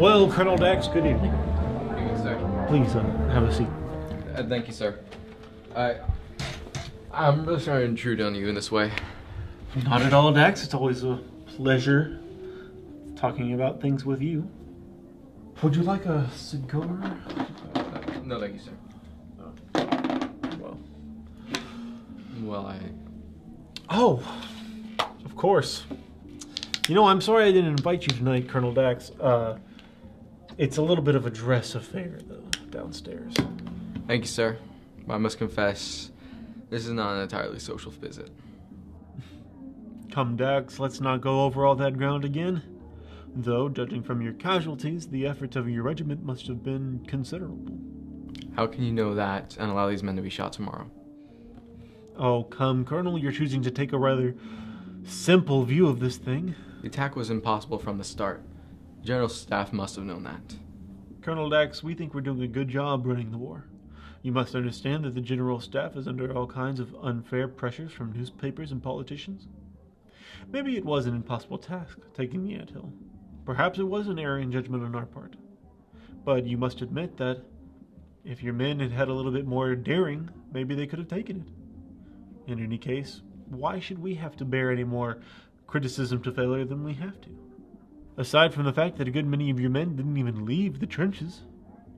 Well, Colonel Dax, good evening. Good evening, sir. Please have a seat. Thank you, sir. I'm really sorry to intrude on you in this way. Not at all, Dax. It's always a pleasure talking about things with you. Would you like a cigar? No, thank you, sir. Well. Well, Oh, of course. You know, I'm sorry I didn't invite you tonight, Colonel Dax. It's a little bit of a dress affair, though, downstairs. Thank you, sir. I must confess, this is not an entirely social visit. Come, Dax, let's not go over all that ground again. Though, judging from your casualties, the efforts of your regiment must have been considerable. How can you know that and allow these men to be shot tomorrow? Oh, come, Colonel, you're choosing to take a rather simple view of this thing. The attack was impossible from the start. The General Staff must have known that. Colonel Dax, we think we're doing a good job running the war. You must understand that the General Staff is under all kinds of unfair pressures from newspapers and politicians. Maybe it was an impossible task, taking the anthill. Perhaps it was an error in judgment on our part. But you must admit that if your men had had a little bit more daring, maybe they could have taken it. In any case, why should we have to bear any more criticism to failure than we have to? Aside from the fact that a good many of your men didn't even leave the trenches,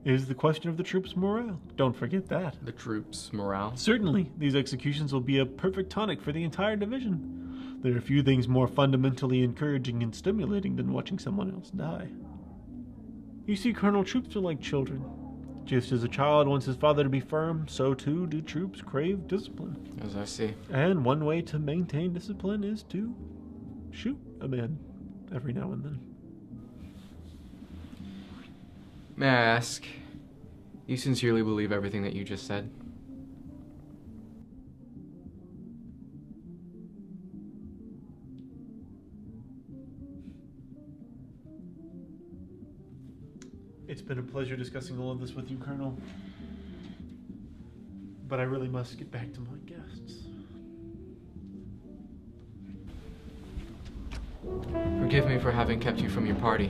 is the question of the troops' morale. Don't forget that. The troops' morale? Certainly, these executions will be a perfect tonic for the entire division. There are few things more fundamentally encouraging and stimulating than watching someone else die. You see, Colonel, troops are like children. Just as a child wants his father to be firm, so too do troops crave discipline. As I see. And one way to maintain discipline is to shoot a man every now and then. May I ask, you sincerely believe everything that you just said? It's been a pleasure discussing all of this with you, Colonel. But I really must get back to my guests. Forgive me for having kept you from your party.